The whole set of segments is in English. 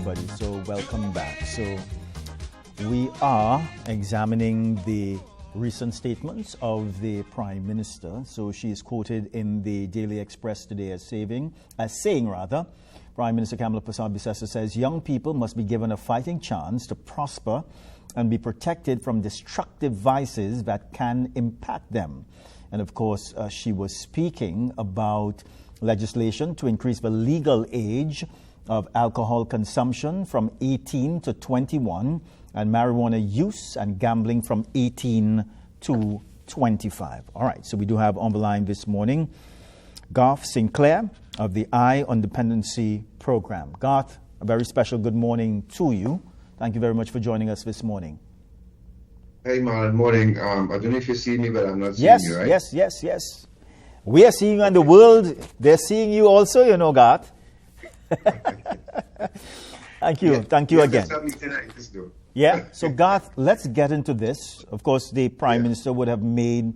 everybody. So welcome back. So we are examining the recent statements of the Prime Minister. So she is quoted in the Daily Express today as saying, Prime Minister Kamla Persad-Bissessar says young people must be given a fighting chance to prosper and be protected from destructive vices that can impact them. And of course, she was speaking about legislation to increase the legal age of alcohol consumption from 18 to 21 and marijuana use and gambling from 18 to 25. All right, so we do have on the line this morning Garth Clair of the Eye on Dependency program. Garth, a very special good morning to you. Thank you very much for joining us this morning. Hey, Marlan, morning. I don't know if you see me, but I'm not seeing you, right? Yes. We are seeing you, and the world, they're seeing you also, you know, Garth. Thank you. Thank you again. Yeah, so Garth, let's get into this. Of course, the Prime Minister would have made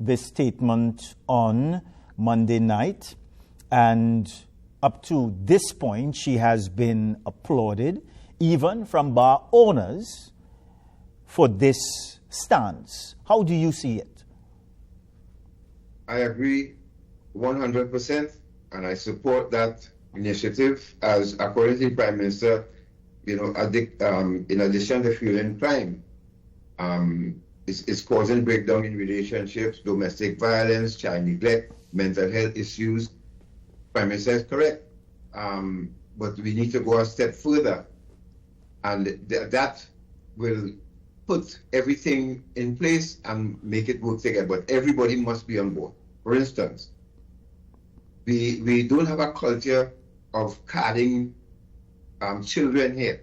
this statement on Monday night, and up to this point, she has been applauded, even from bar owners, for this stance. How do you see it? I agree 100%, and I support that initiative as, according to the Prime Minister, you know, in addition to fueling crime, it's causing breakdown in relationships, domestic violence, child neglect, mental health issues. Prime Minister is correct, but we need to go a step further, and that will put everything in place and make it work together. But everybody must be on board. For instance, we don't have a culture of carding children here.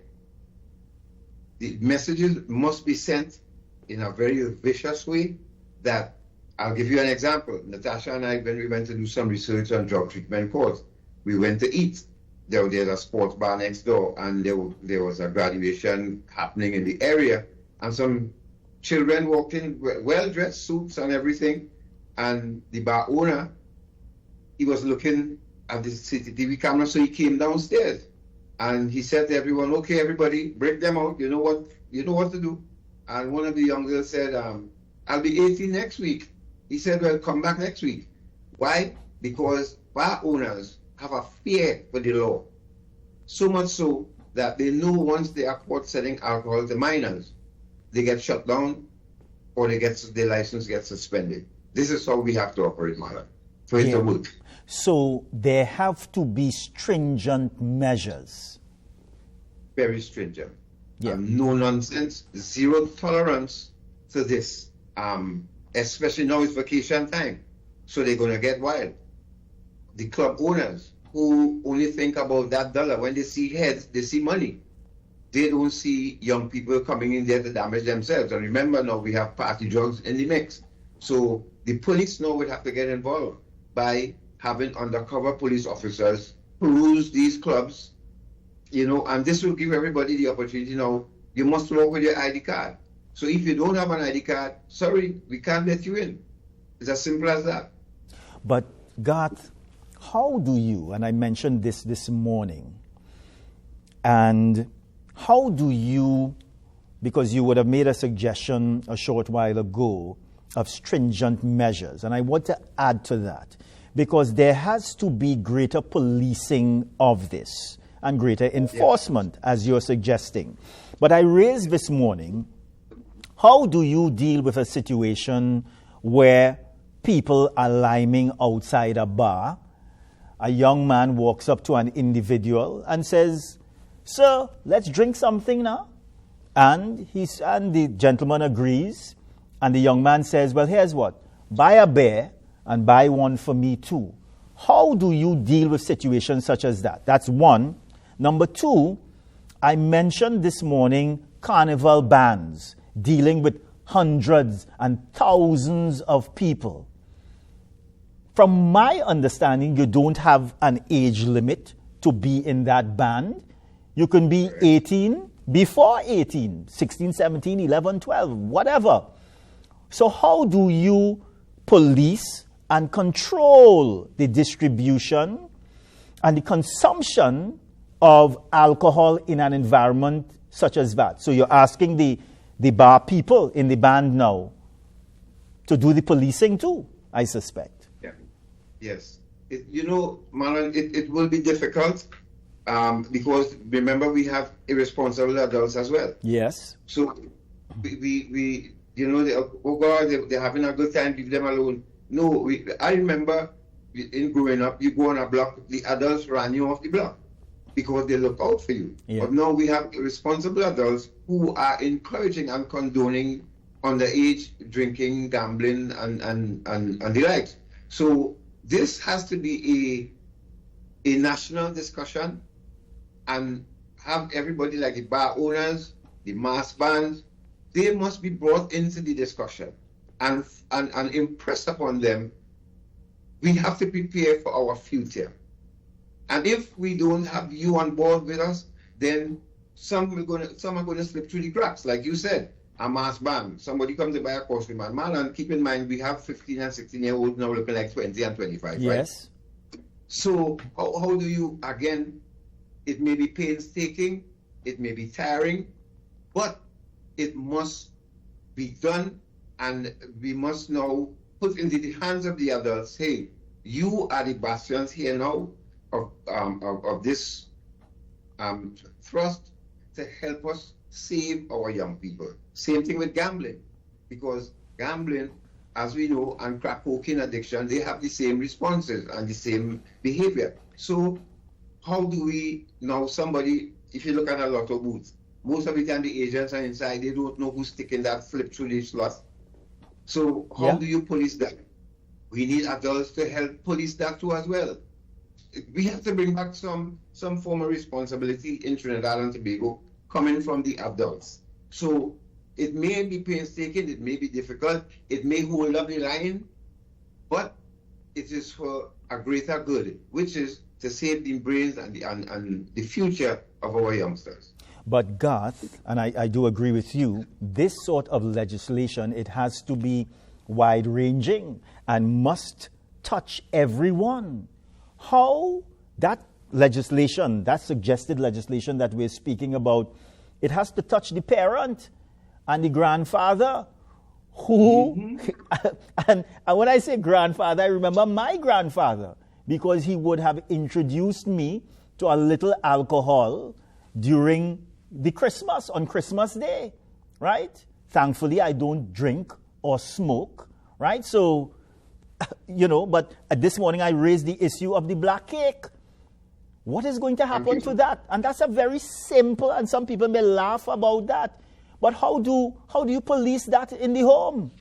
The messages must be sent in a very vicious way. That I'll give you an example. Natasha and I, when we went to do some research on drug treatment courts, we went to eat. There's a sports bar next door, and there was a graduation happening in the area, and some children walked in, well-dressed suits and everything, and the bar owner, he was looking at the CCTV camera, so he came downstairs, and he said to everyone, "Okay, everybody, break them out. You know what to do." And one of the young girls said, "I'll be 18 next week." He said, "Well, come back next week." Why? Because bar owners have a fear for the law, so much so that they know once they are caught selling alcohol to minors, they get shut down or their license gets suspended. This is how we have to operate, Marlan, for it to work. So there have to be stringent measures. Very stringent. No nonsense, zero tolerance to this. Especially now it's vacation time, so they're going to get wild. The club owners who only think about that dollar, when they see heads, they see money. They don't see young people coming in there to damage themselves. And remember now, we have party drugs in the mix. So the police now would have to get involved by having undercover police officers peruse these clubs, you know, and this will give everybody the opportunity now. You must walk with your ID card. So if you don't have an ID card, sorry, we can't let you in. It's as simple as that. But Garth, how do you, and I mentioned this morning, and how do you, because you would have made a suggestion a short while ago of stringent measures, and I want to add to that, because there has to be greater policing of this and greater enforcement, as you're suggesting. But I raised this morning, how do you deal with a situation where people are liming outside a bar? A young man walks up to an individual and says, "Sir, let's drink something now." And the gentleman agrees. And the young man says, "Well, here's what. Buy a beer and buy one for me too." How do you deal with situations such as that? That's one. Number two, I mentioned this morning carnival bans dealing with hundreds and thousands of people. From my understanding, you don't have an age limit to be in that band. You can be 18, before 18, 16, 17, 11, 12, whatever. So how do you police and control the distribution and the consumption of alcohol in an environment such as that? So you're asking the bar people in the band now to do the policing too, I suspect. Yeah. Yes. Marlan, it will be difficult because remember we have irresponsible adults as well. Yes. So we they're having a good time, leave them alone. No, I remember in growing up, you go on a block, the adults ran you off the block because they look out for you. Yeah. But now we have responsible adults who are encouraging and condoning underage drinking, gambling, and the likes. So this has to be a national discussion and have everybody like the bar owners, the mass bands, they must be brought into the discussion and impress upon them. We have to prepare for our future. And if we don't have you on board with us, then some are going to slip through the cracks. Like you said, a mass band. Somebody comes to buy a costume. And Marlan, keep in mind, we have 15 and 16-year-olds now looking like 20 and 25, yes. Right? So how do you, again, it may be painstaking, it may be tiring, but it must be done, and we must now put into the hands of the adults, hey, you are the bastions here now of this thrust to help us save our young people. Same thing with gambling, because gambling, as we know, and crack cocaine addiction, they have the same responses and the same behavior. So how do we now, somebody, if you look at a lotto booth, most of the time the agents are inside, they don't know who's sticking that flip through the slot. So how do you police that? We need adults to help police that too as well. We have to bring back some form of responsibility in Trinidad and Tobago coming from the adults. So it may be painstaking, it may be difficult, it may hold up the line, but it is for a greater good, which is to save the brains and the future of our youngsters. But Garth, and I do agree with you, this sort of legislation, it has to be wide-ranging and must touch everyone. How that legislation, that suggested legislation that we're speaking about, it has to touch the parent and the grandfather who, and when I say grandfather, I remember my grandfather, because he would have introduced me to a little alcohol during the Christmas, on Christmas Day, right? Thankfully, I don't drink or smoke, right? So, but this morning I raised the issue of the black cake. What is going to happen to that? And that's a very simple, and some people may laugh about that. But how do you police that in the home?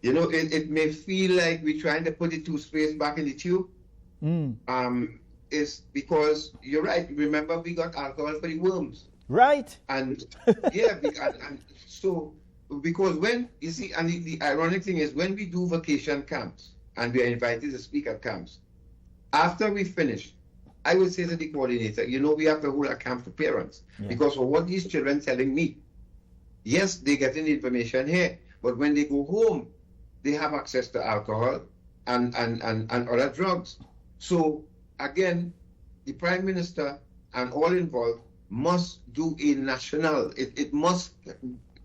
It may feel like we're trying to put the toothpaste back in the tube. It's because you're right. Remember, we got alcohol for the worms. Right. And and so because when you see, and the ironic thing is when we do vacation camps and we are invited to speak at camps, after we finish, I would say to the coordinator, we have to hold a camp for parents because for what these children telling me, yes, they getting the information here, but when they go home, they have access to alcohol and other drugs. So again, the Prime Minister and all involved must do a national, it must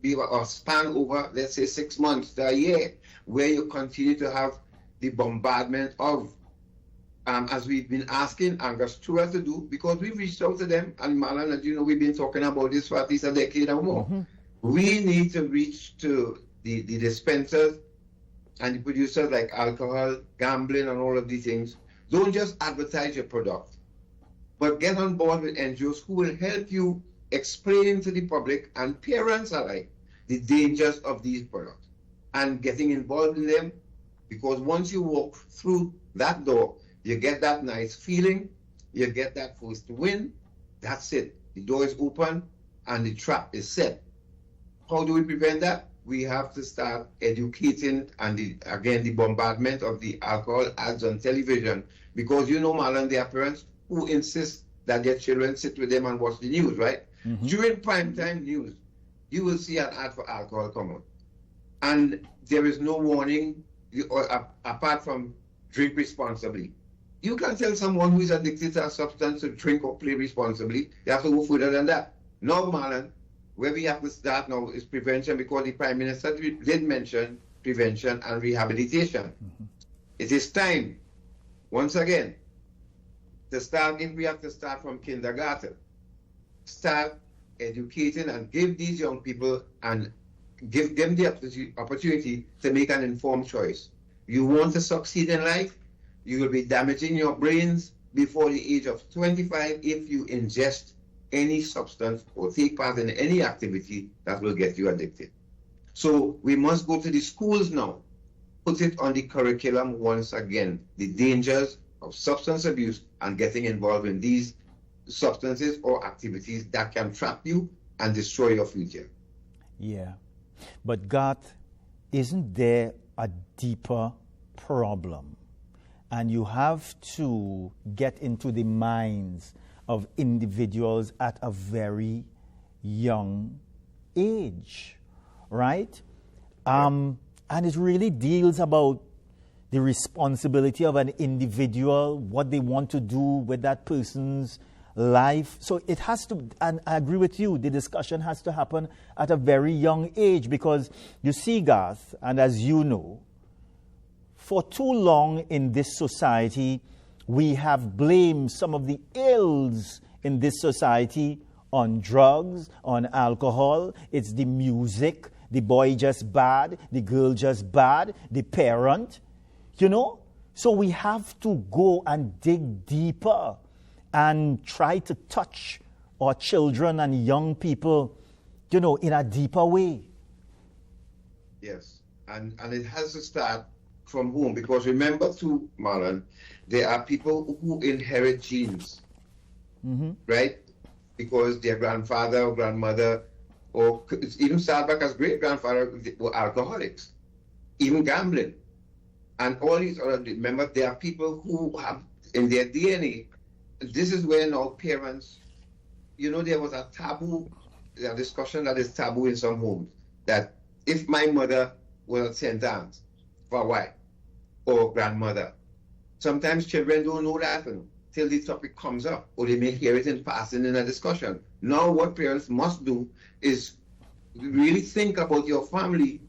be a span over, let's say, 6 months to a year, where you continue to have the bombardment of, as we've been asking Angus Stewart to do, because we've reached out to them, and Marlan, as you know, we've been talking about this for at least a decade or more. We need to reach to the dispensers and the producers like alcohol, gambling, and all of these things. Don't just advertise your product, but get on board with NGOs who will help you explain to the public and parents alike the dangers of these products and getting involved in them, because once you walk through that door, you get that nice feeling, you get that first win, that's it. The door is open and the trap is set. How do we prevent that? We have to start educating and the bombardment of the alcohol ads on television, because Marlan, there are parents who insist that their children sit with them and watch the news, right? During primetime news, you will see an ad for alcohol come out. And there is no warning apart from drink responsibly. You can tell someone who is addicted to a substance to drink or play responsibly. You have to go further than that. Now, Marlan, where we have to start now is prevention, because the Prime Minister did mention prevention and rehabilitation. It is time, once again, to start. If we have to start from kindergarten, start educating and give these young people and give them the opportunity to make an informed choice. You want to succeed in life, you will be damaging your brains before the age of 25 if you ingest any substance or take part in any activity that will get you addicted. So we must go to the schools now, put it on the curriculum once again, the dangers of substance abuse and getting involved in these substances or activities that can trap you and destroy your future. Yeah. But Garth, isn't there a deeper problem? And you have to get into the minds of individuals at a very young age, right? And it really deals about the responsibility of an individual, what they want to do with that person's life. So it has to, and I agree with you, the discussion has to happen at a very young age, because you see, Garth, and as you know, for too long in this society, we have blamed some of the ills in this society on drugs, on alcohol. It's the music, the boy just bad, the girl just bad, the parent, you know? So we have to go and dig deeper and try to touch our children and young people, you know, in a deeper way. Yes, and it has to start from home, because remember too, Marlan, there are people who inherit genes, right? Because their grandfather or grandmother, or even start back as great-grandfather, were alcoholics, even gambling. And all these other, remember, there are people who have in their DNA. This is where now parents, you know, there was a taboo, a discussion that is taboo in some homes, that if my mother was a St. Anne's for a while, or grandmother, sometimes children don't know that till the topic comes up, or they may hear it in passing in a discussion. Now what parents must do is really think about your family,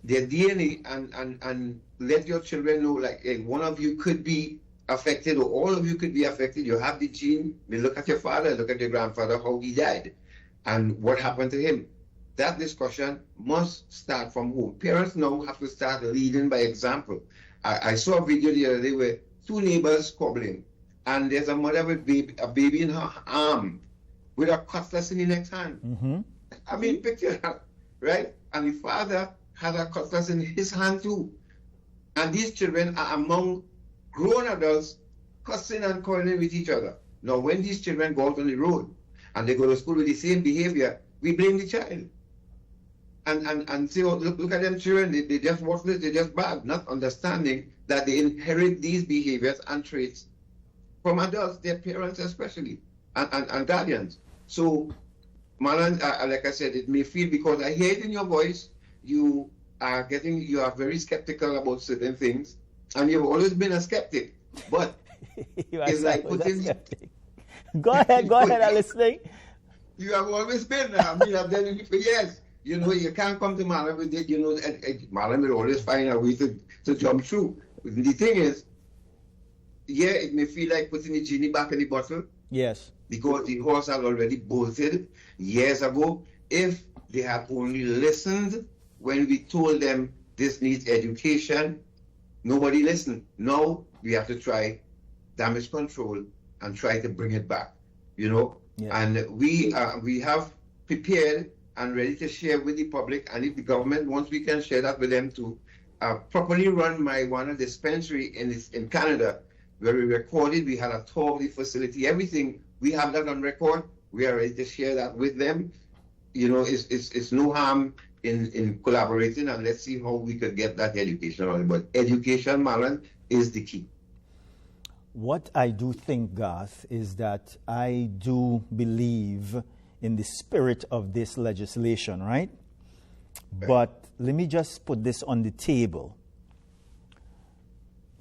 their DNA, and let your children know, like, hey, one of you could be affected, or all of you could be affected. You have the gene. We look at your father, look at your grandfather, how he died, and what happened to him. That discussion must start from home. Parents now have to start leading by example. I saw a video the other day where two neighbors squabbling, and there's a mother with a baby in her arm with a cutlass in the next hand. I mean, picture that, right? And the father had a cutlass in his hand too. And these children are among grown adults cussing and quarreling with each other. Now, when these children go out on the road and they go to school with the same behavior, we blame the child. And say, oh, look at them children, they just worthless, they're just bad, not understanding that they inherit these behaviors and traits from adults, their parents especially, and guardians. So, Marlan, like I said, it may feel, because I hear it in your voice, you are very skeptical about certain things, and you've always been a skeptic, but it's like putting... Go ahead, I'm listening. You have always been, I mean, I've done it for years. You know, you can't come to Marlan with it, you know, Marlan will always find a way to jump through. The thing is, yeah, it may feel like putting the genie back in the bottle. Yes. Because the horse had already bolted years ago. If they had only listened when we told them this needs education, nobody listened. Now we have to try damage control and try to bring it back, you know. Yeah. And we have prepared and ready to share with the public, and if the government wants, we can share that with them to properly run marijuana dispensary in Canada, where we recorded, we had a tour of the facility, everything. We have that on record. We are ready to share that with them. You know, it's no harm in collaborating, and let's see how we could get that education on it. But education, Marlan, is the key. What I do think, Garth, is that I do believe in the spirit of this legislation, right? But let me just put this on the table.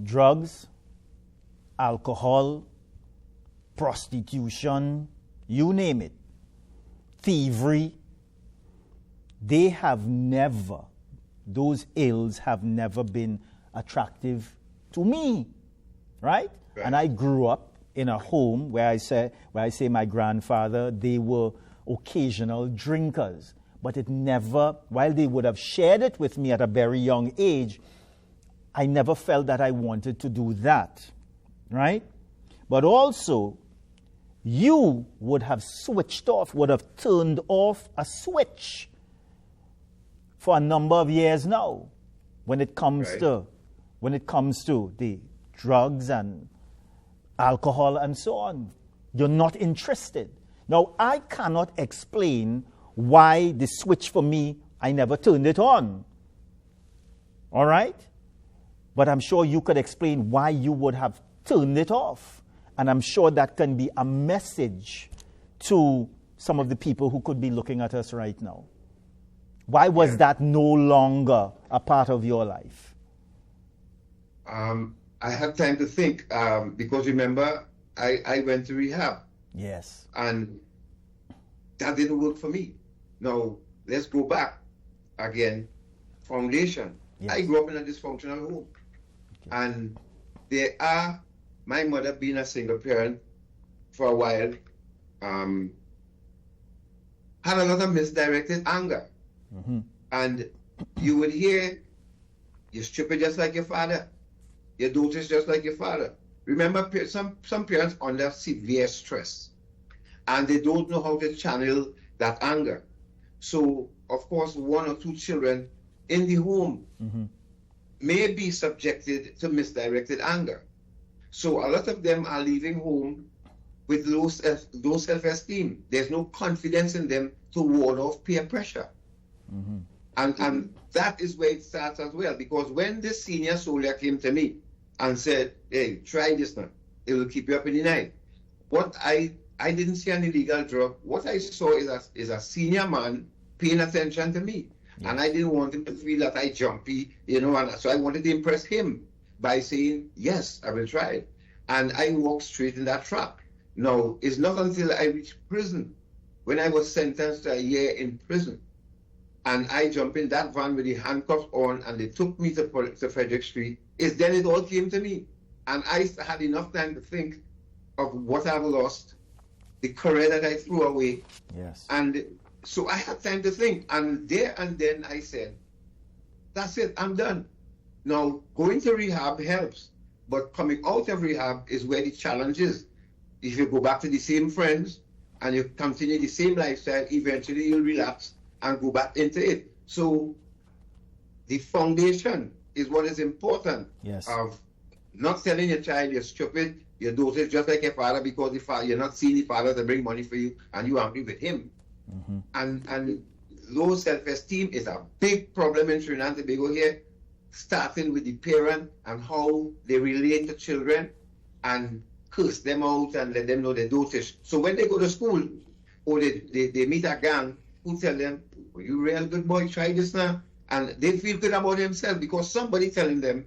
Drugs, alcohol, prostitution, you name it, thievery, those ills have never been attractive to me, right? And I grew up in a home where I say my grandfather, they were occasional drinkers. But it never, while they would have shared it with me at a very young age, I never felt that I wanted to do that, right? But also, you would have switched off, would have turned off a switch for a number of years now when it comes to the drugs and alcohol and so on. You're not interested. Now, I cannot explain why the switch for me, I never turned it on. All right? But I'm sure you could explain why you would have turned it off. And I'm sure that can be a message to some of the people who could be looking at us right now. Why was that no longer a part of your life? I had time to think because remember, I went to rehab. Yes. And that didn't work for me. Now, let's go back again. Foundation. Yes. I grew up in a dysfunctional home. Okay. And my mother being a single parent for a while, had a lot of misdirected anger. Mm-hmm. And you would hear, you're stupid just like your father. You're dotish just like your father. Remember, some parents under severe stress. And they don't know how to channel that anger. So, of course, one or two children in the home may be subjected to misdirected anger. So a lot of them are leaving home with low self-esteem. There's no confidence in them to ward off peer pressure. Mm-hmm. And that is where it starts as well. Because when this senior soldier came to me and said, hey, try this now. It will keep you up in the night. What I didn't see an illegal drug. What I saw is a senior man paying attention to me. Yes. And I didn't want him to feel that I jumpy, and so I wanted to impress him by saying, yes, I will try it. And I walked straight in that trap. Now, it's not until I reached prison, when I was sentenced to a year in prison, and I jumped in that van with the handcuffs on, and they took me to Frederick Street, is then it all came to me. And I had enough time to think of what I've lost, the career that I threw away. Yes. And so I had time to think. And there and then I said, that's it, I'm done. Now, going to rehab helps, but coming out of rehab is where the challenge is. If you go back to the same friends and you continue the same lifestyle, eventually you'll relapse and go back into it. So the foundation is what is important. Yes. Of not telling your child you're stupid, you're doting just like your father because you're not seeing the father to bring money for you and you're angry with him. Mm-hmm. And low self-esteem is a big problem in Trinidad and Tobago here, starting with the parent and how they relate to children and curse them out and let them know they're dotish. So when they go to school or they meet a gang who tell them, oh, you real good boy, try this now. And they feel good about themselves because somebody telling them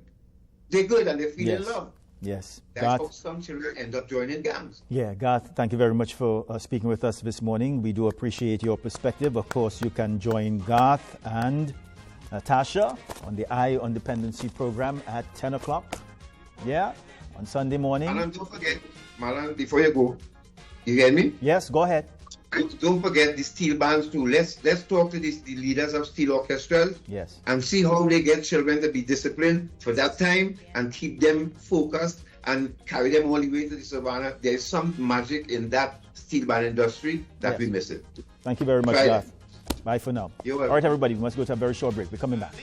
they're good and they feel in love. Yes. That's how some children end up joining gangs. Yeah, Garth, thank you very much for speaking with us this morning. We do appreciate your perspective. Of course, you can join Garth and Tasha on the Eye on Dependency program at 10 o'clock. Yeah, on Sunday morning. Marlan, don't forget, Marlan, before you go, you hear me? Yes, go ahead. Don't forget the steel bands too. Let's talk to the leaders of steel orchestras. Yes. And see how they get children to be disciplined for that time and keep them focused and carry them all the way to the savannah. There is some magic in that steel band industry that we miss it. Thank you very much, Garth. Bye for now. You're welcome. All right, everybody, we must go to a very short break. We're coming back.